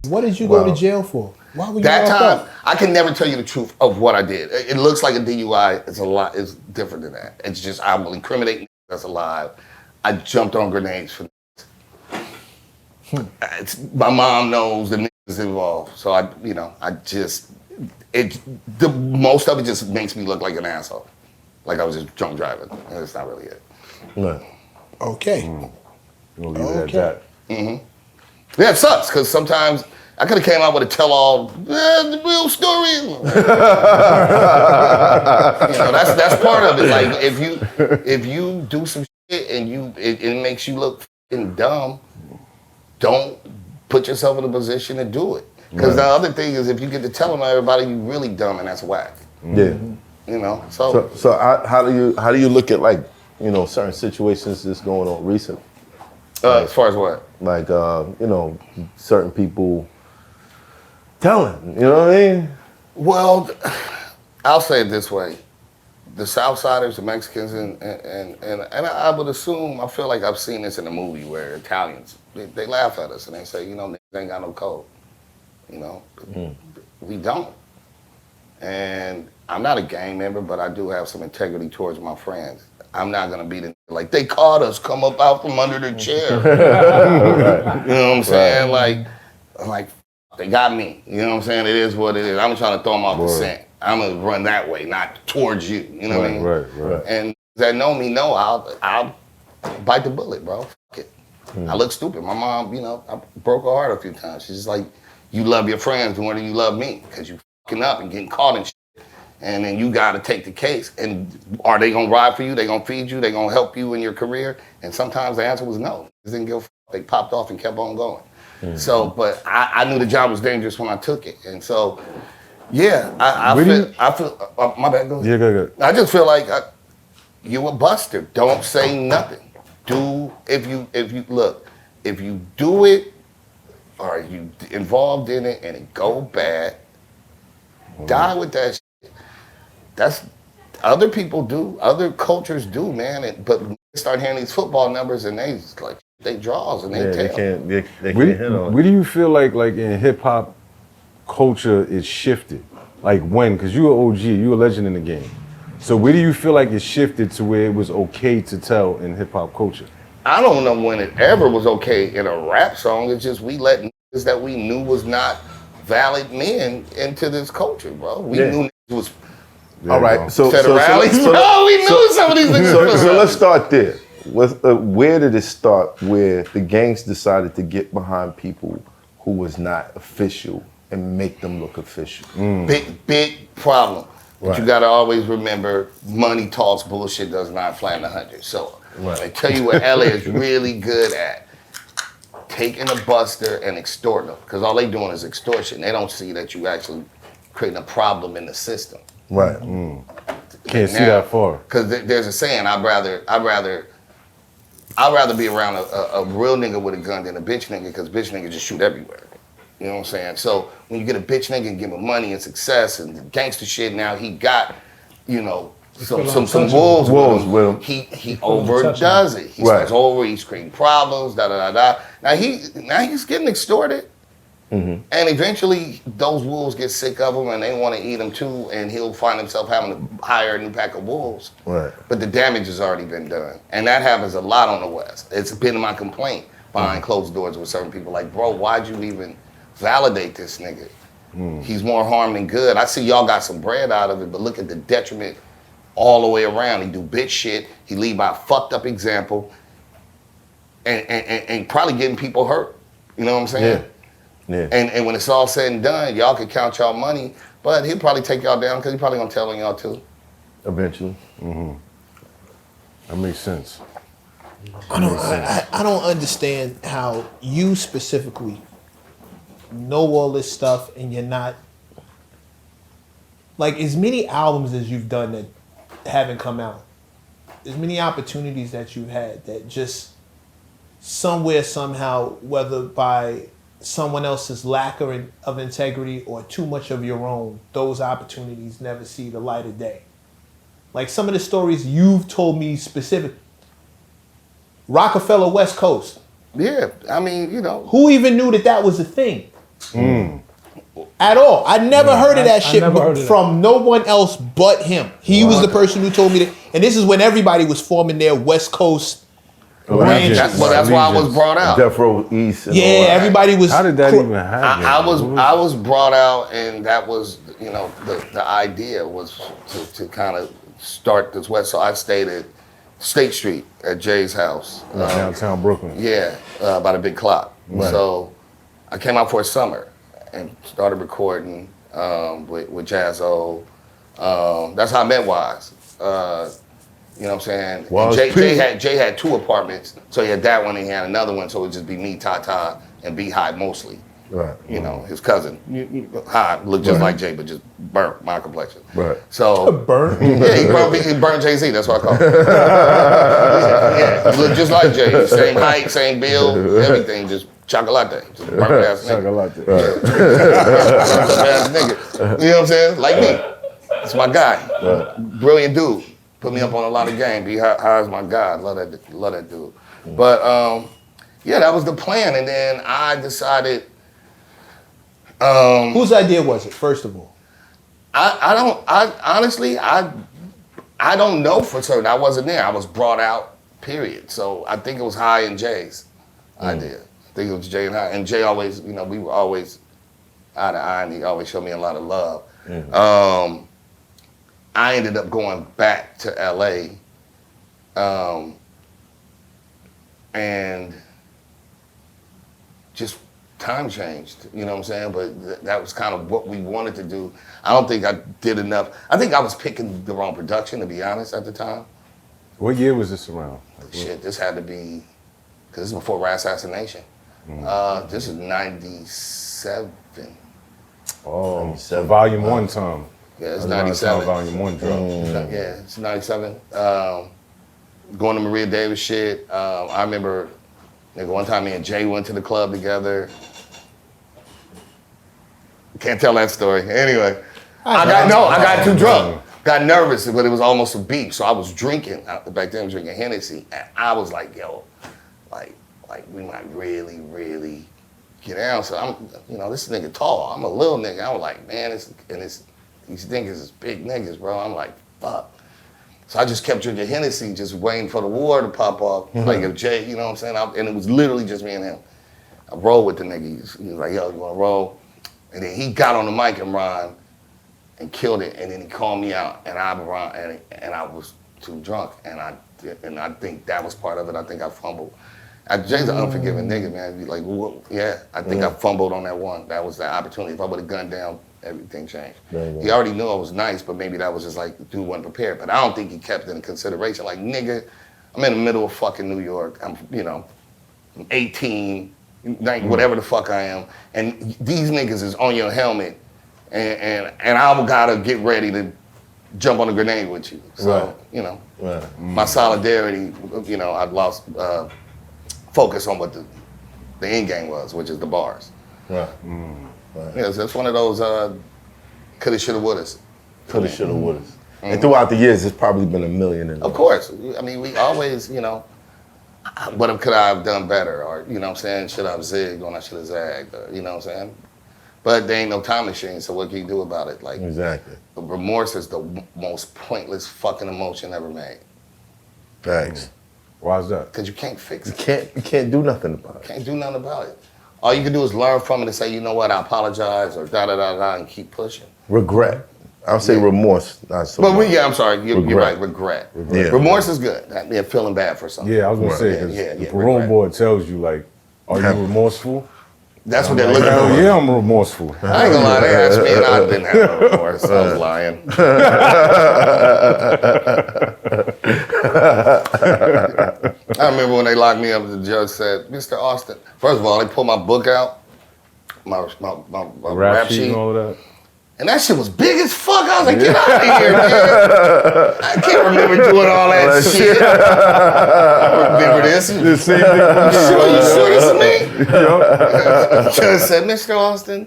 What did you go to jail for? Why were you that locked time? up? I can never tell you the truth of what I did. It looks like a DUI. It's a lot. It's different than that. It's just I will incriminate that's alive. I jumped on grenades for. My mom knows the niggas involved, so the most of it just makes me look like an asshole, like I was just drunk driving, and it's not really it. Right. Okay. We'll leave it at that. Yeah, it sucks because sometimes I could have came out with a tell-all, the real story. That's part of it. Like if you do some shit and it makes you look fucking dumb. Don't put yourself in a position to do it. Because the other thing is, if you get to telling everybody you really dumb, and that's whack. Yeah. So how do you look at certain situations that's going on recently? As far as what? Like certain people telling. You know what I mean? Well, I'll say it this way: the Southsiders, the Mexicans, and I would assume, I feel like I've seen this in a movie where Italians, they laugh at us and they say, niggas ain't got no code. We don't. And I'm not a gang member, but I do have some integrity towards my friends. I'm not gonna be like, they caught us, come up out from under the chair. You know what I'm saying? Like, they got me. You know what I'm saying? It is what it is. I'm trying to throw them off the scent. I'm gonna run that way, not towards you. You know what I mean? Right. And that know me, I'll bite the bullet, bro. Fuck it. I look stupid. My mom, I broke her heart a few times. She's just like, you love your friends more than you love me because you fucking up and getting caught in shit. And then you got to take the case. And are they gonna ride for you? They gonna feed you? They gonna help you in your career? And sometimes the answer was no. They didn't give a fuck. They popped off and kept on going. So, but I knew the job was dangerous when I took it, and so. Yeah, I feel. My bad. Go ahead. Yeah, go. I just feel like you a buster. Don't say nothing. If you do it, or you involved in it and it go bad, die with that shit. That's other people do. Other cultures do, man. But they start hearing these football numbers and they draws and they tell. They can't hit on it. Where do you feel like in hip hop? Culture is shifted, like when? Because you're an OG, you're a legend in the game. So where do you feel like it shifted to where it was okay to tell in hip hop culture? I don't know when it ever was okay in a rap song. It's just we let niggas that we knew was not valid men into this culture, bro. We knew niggas was. All right, so we knew some of these niggas. So let's start there. Where did it start? Where the gangs decided to get behind people who was not official and make them look official. Big problem. But you gotta always remember, money talks, bullshit does not flatten the 100. So I tell you what LA is really good at. Taking a buster and extorting them. Because all they doing is extortion. They don't see that you actually creating a problem in the system. Right. Can't see that far. Because there's a saying, I'd rather be around a real nigga with a gun than a bitch nigga, because bitch niggas just shoot everywhere. You know what I'm saying? So when you get a bitch nigga and give him money and success and gangster shit, now he got, some wolves with him. He overdoes it. He starts over, he's creating problems, da. Now he's getting extorted. And eventually those wolves get sick of him and they want to eat him too, and he'll find himself having to hire a new pack of wolves. Right. But the damage has already been done. And that happens a lot on the West. It's been my complaint behind closed doors with certain people. Like, bro, why'd you even validate this nigga? He's more harm than good. I see y'all got some bread out of it, but look at the detriment all the way around. He do bitch shit. He lead by a fucked up example, and probably getting people hurt. You know what I'm saying? Yeah. And when it's all said and done, y'all can count y'all money, but he'll probably take y'all down because he's probably gonna tell on y'all too. Eventually. That makes sense. I don't understand how you specifically know all this stuff and you're not, like, as many albums as you've done that haven't come out, as many opportunities that you've had that just somewhere, somehow, whether by someone else's lack of integrity or too much of your own, those opportunities never see the light of day. Like some of the stories you've told me specific. Rocafella West Coast. Yeah, I mean, Who even knew that was a thing? At all. I never heard of that shit never heard of that. from no one else but him. He was the person who told me that. And this is when everybody was forming their West Coast branches. That's why I was brought out. Death Row East. And all Yeah, that. everybody was. How did that even happen? I was brought out, and that was, you know, the idea was to kind of start this West. So I stayed at State Street at Jay's house. Downtown Brooklyn. Yeah, by the big clock. Right. So I came out for a summer and started recording with Jazzo. That's how I met Wise. You know what I'm saying? Wise And P. Jay had 2 apartments, so he had that one and he had another one, so it would just be me, Tata, and B-High mostly. Right. You know, his cousin. High looked just like Jay, but just burnt my complexion. Right. So burnt. Yeah, he burnt Jay-Z, that's what I call him. Yeah, he looked just like Jay. Same height, same build, everything, just chocolate. Just burnt ass nigga. Chocolate. Burnt ass nigga. You know what I'm saying? Like me. It's my guy. Brilliant dude. Put me up on a lot of game. High is my guy. Love that dude. But yeah, that was the plan. And then I decided. Whose idea was it, first of all? Honestly, I don't know for certain. I wasn't there. I was brought out, period. So I think it was High and Jay's idea. I think it was Jay and High. And Jay always, you know, we were always eye to eye, and he always showed me a lot of love. I ended up going back to LA, and just time changed, you know what I'm saying? But that was kind of what we wanted to do. I don't think I did enough. I think I was picking the wrong production, to be honest, at the time. What year was this around? Shit, this had to be, because this is before Ras Assassination. This is 97. Oh, so volume 1 time. Yeah, it's That's around 97. the time volume 1 dropped. Yeah, it's 97. Going to Maria Davis shit. I remember, nigga, one time me and Jay went to the club together. Can't tell that story. Anyway, I got too drunk. Got nervous, but it was almost a beef. So I was drinking. Back then I was drinking Hennessy. And I was like, yo, like we might really, really get down. So I'm, you know, this nigga tall. I'm a little nigga. I was like, man, these niggas is big niggas, bro. I'm like, fuck. So I just kept drinking Hennessy, just waiting for the war to pop off. Like if Jay, you know what I'm saying? And it was literally just me and him. I rolled with the nigga. He was like, yo, you wanna roll? And then he got on the mic and rhymed and killed it. And then he called me out, and I was too drunk. And I think that was part of it. I think I fumbled. Jay's an unforgiving nigga, man. Like, yeah, I think I fumbled on that one. That was the opportunity. If I would have gunned down, everything changed. He already knew I was nice, but maybe that was just like, the dude wasn't prepared. But I don't think he kept it in consideration. Like, nigga, I'm in the middle of fucking New York. I'm 18, whatever the fuck I am. And these niggas is on your helmet. And I gotta get ready to jump on a grenade with you. So, my solidarity, I've lost focus on what the end game was, which is the bars. Right. Yeah, so it's one of those coulda, shoulda, wouldas. Coulda, shoulda, wouldas. And throughout the years, it's probably been a million. Of course. I mean, we always, what could I have done better? Or, you know what I'm saying, should I have zigged when I should have zagged? Or, you know what I'm saying? But there ain't no time machine, so what can you do about it? Like, exactly. Remorse is the most pointless fucking emotion ever made. Thanks. Why is that? Because you can't fix it. You can't do nothing about it. Can't do nothing about it. All you can do is learn from it and say, you know what, I apologize, or da-da-da-da, and keep pushing. Regret. I'll say remorse, not so much. I'm sorry, you're right, regret. Yeah. Remorse is good. They're feeling bad for something. Yeah, I was gonna say, because the parole regret. board tells you, like, are you remorseful? That's what they're looking Hell for. yeah, I'm remorseful. I ain't gonna lie, they asked me and I didn't have no remorse. I was lying. I remember when they locked me up, the judge said, Mr. Austin, first of all, they pulled my book out, my rap sheet. And all of that. And that shit was big as fuck. I was like, get out of here, man. I can't remember doing all that shit. I remember this. The same thing. You sure this is me? The judge said, Mr. Austin.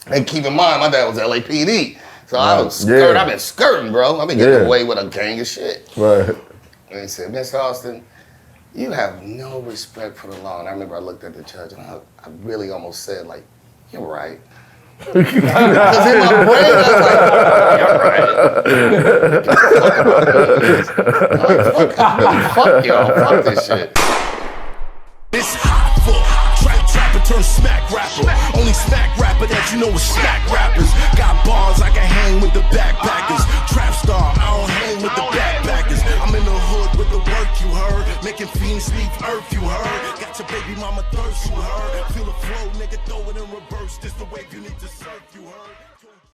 And keep in mind, my dad was LAPD. So I was skirting. I've been skirting, bro. I've been getting away with a gang of shit. Right. And he said, Mr. Austin, you have no respect for the law. And I remember I looked at the judge and I really almost said, like, you're right. Because in my brain, I was like, you're right. Fuck y'all. Fuck this shit. It's hot for trapper turn smack rapper. Only smack rapper that you know is smack rappers. Got bars I can hang with the backpackers. Trap star, I don't hang with the backpackers. I'm in the hood with the work you heard. Making fiends leave earth you heard. Got your baby mama thirst you heard. Feel the flow, nigga, throw it in reverse. This the wave you need to surf you heard.